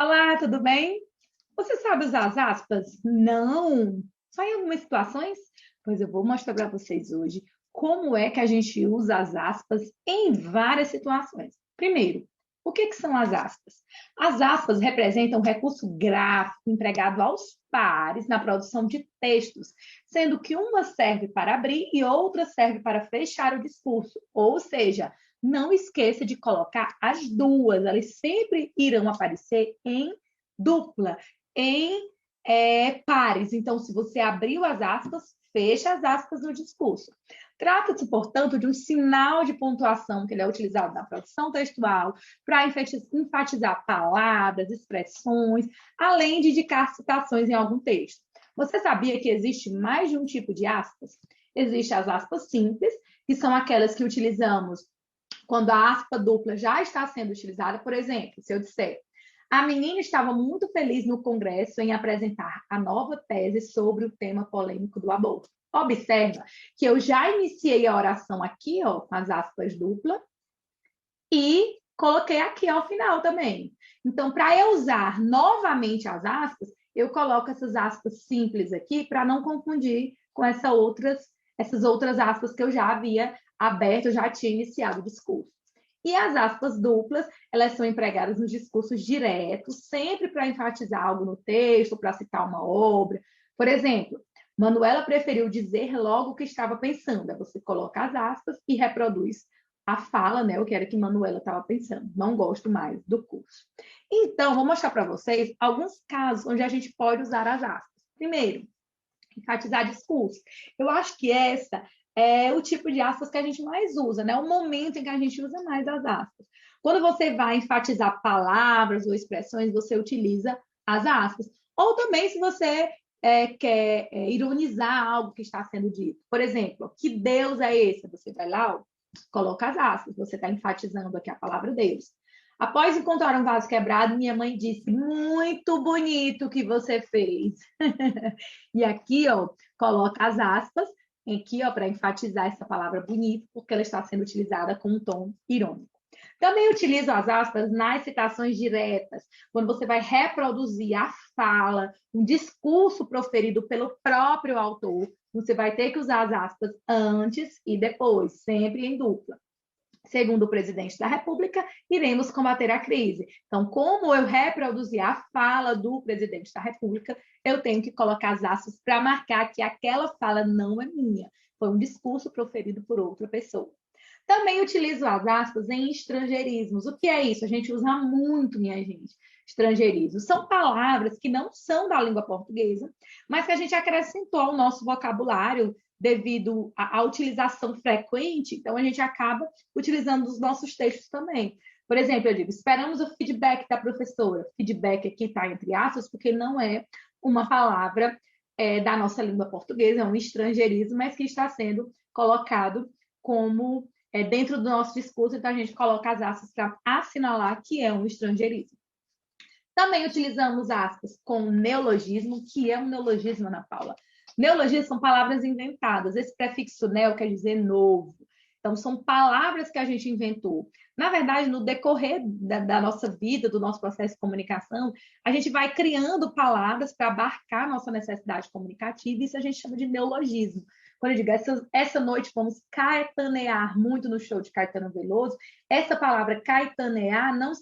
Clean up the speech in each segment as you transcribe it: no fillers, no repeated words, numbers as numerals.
Olá, tudo bem? Você sabe usar as aspas? Não. Só em algumas situações? Pois eu vou mostrar para vocês hoje como é que a gente usa as aspas em várias situações. Primeiro, o que são as aspas? As aspas representam um recurso gráfico empregado aos pares na produção de textos, sendo que uma serve para abrir e outra serve para fechar o discurso. Ou seja, não esqueça de colocar as duas, elas sempre irão aparecer em dupla, em pares. Então, se você abriu as aspas, fecha as aspas no discurso. Trata-se, portanto, de um sinal de pontuação que ele é utilizado na produção textual para enfatizar palavras, expressões, além de indicar citações em algum texto. Você sabia que existe mais de um tipo de aspas? Existem as aspas simples, que são aquelas que utilizamos quando a aspa dupla já está sendo utilizada. Por exemplo, se eu disser: a menina estava muito feliz no Congresso em apresentar a nova tese sobre o tema polêmico do aborto. Observa que eu já iniciei a oração aqui, ó, com as aspas duplas, e coloquei aqui ao final também. Então, para eu usar novamente as aspas, eu coloco essas aspas simples aqui para não confundir com essas outras aspas que eu já havia aberto, eu já tinha iniciado o discurso. E as aspas duplas, elas são empregadas nos discursos diretos, sempre para enfatizar algo no texto, para citar uma obra. Por exemplo, Manuela preferiu dizer logo o que estava pensando. Você coloca as aspas e reproduz a fala, né? O que era que Manuela estava pensando. Não gosto mais do curso. Então, vou mostrar para vocês alguns casos onde a gente pode usar as aspas. Primeiro, enfatizar discurso. Eu acho que essa é o tipo de aspas que a gente mais usa, né? O momento em que a gente usa mais as aspas. Quando você vai enfatizar palavras ou expressões, você utiliza as aspas. Ou também se você quer ironizar algo que está sendo dito. Por exemplo, que Deus é esse? Você vai lá, ó, coloca as aspas, você está enfatizando aqui a palavra Deus. Após encontrar um vaso quebrado, minha mãe disse: muito bonito que você fez. E aqui, ó, coloca as aspas, aqui, ó, para enfatizar essa palavra bonito, porque ela está sendo utilizada com um tom irônico. Também utilizo as aspas nas citações diretas, quando você vai reproduzir a fala, um discurso proferido pelo próprio autor, você vai ter que usar as aspas antes e depois, sempre em dupla. Segundo o presidente da República, iremos combater a crise. Então, como eu reproduzi a fala do presidente da República, eu tenho que colocar as aspas para marcar que aquela fala não é minha, foi um discurso proferido por outra pessoa. Também utilizo as aspas em estrangeirismos. O que é isso? A gente usa muito, minha gente. Estrangeirismos são palavras que não são da língua portuguesa, mas que a gente acrescentou ao nosso vocabulário devido à utilização frequente, então a gente acaba utilizando os nossos textos também. Por exemplo, eu digo: esperamos o feedback da professora. Feedback aqui está entre aspas, porque não é uma palavra da nossa língua portuguesa, é um estrangeirismo, mas que está sendo colocado como dentro do nosso discurso, então a gente coloca as aspas para assinalar que é um estrangeirismo. Também utilizamos aspas com neologismo, que é um neologismo, Ana Paula. Neologismos são palavras inventadas. Esse prefixo neo quer dizer novo. Então, são palavras que a gente inventou. Na verdade, no decorrer da nossa vida, do nosso processo de comunicação, a gente vai criando palavras para abarcar a nossa necessidade comunicativa, e isso a gente chama de neologismo. Quando eu digo essa noite vamos caetanear muito no show de Caetano Veloso, essa palavra caetanear não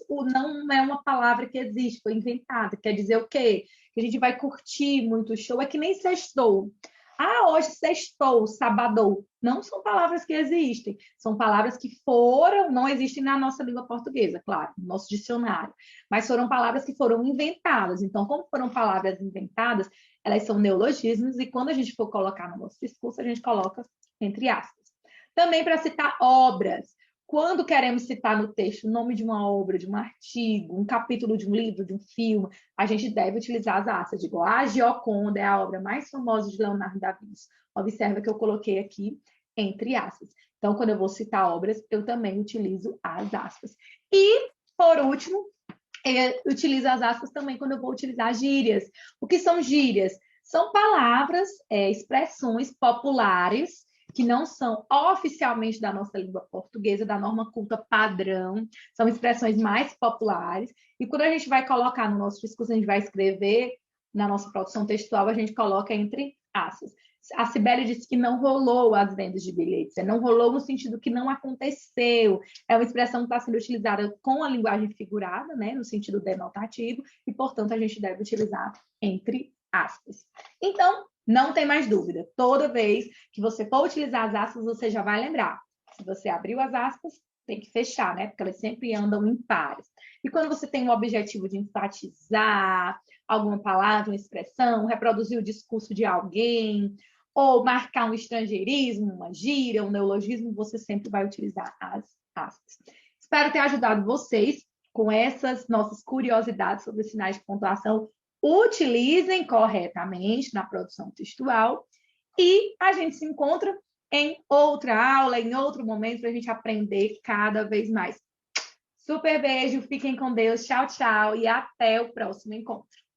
é uma palavra que existe, foi inventada. Quer dizer o quê? Que a gente vai curtir muito o show, é que nem sextou. Ah, hoje sextou, sabadou. Não são palavras que existem, são palavras que não existem na nossa língua portuguesa, claro, no nosso dicionário, mas foram palavras que foram inventadas. Então, como foram palavras inventadas, elas são neologismos, e quando a gente for colocar no nosso discurso, a gente coloca entre aspas. Também para citar obras. Quando queremos citar no texto o nome de uma obra, de um artigo, um capítulo de um livro, de um filme, a gente deve utilizar as aspas. Digo: a Gioconda é a obra mais famosa de Leonardo da Vinci. Observa que eu coloquei aqui entre aspas. Então, quando eu vou citar obras, eu também utilizo as aspas. E, por último, utilizo as aspas também quando eu vou utilizar gírias. O que são gírias? São palavras, expressões populares que não são oficialmente da nossa língua portuguesa, da norma culta padrão, são expressões mais populares, e quando a gente vai colocar no nosso discurso, a gente vai escrever na nossa produção textual, a gente coloca entre aspas. A Cibele disse que não rolou as vendas de bilhetes, não rolou no sentido que não aconteceu. É uma expressão que está sendo utilizada com a linguagem figurada, né, no sentido denotativo, e, portanto, a gente deve utilizar entre aspas. Então, não tem mais dúvida. Toda vez que você for utilizar as aspas, você já vai lembrar. Se você abriu as aspas, tem que fechar, né? Porque elas sempre andam em pares. E quando você tem o objetivo de enfatizar alguma palavra, uma expressão, reproduzir o discurso de alguém, ou marcar um estrangeirismo, uma gíria, um neologismo, você sempre vai utilizar as aspas. Espero ter ajudado vocês com essas nossas curiosidades sobre sinais de pontuação. Utilizem corretamente na produção textual e a gente se encontra em outra aula, em outro momento, para a gente aprender cada vez mais. Super beijo, fiquem com Deus, tchau, tchau e até o próximo encontro.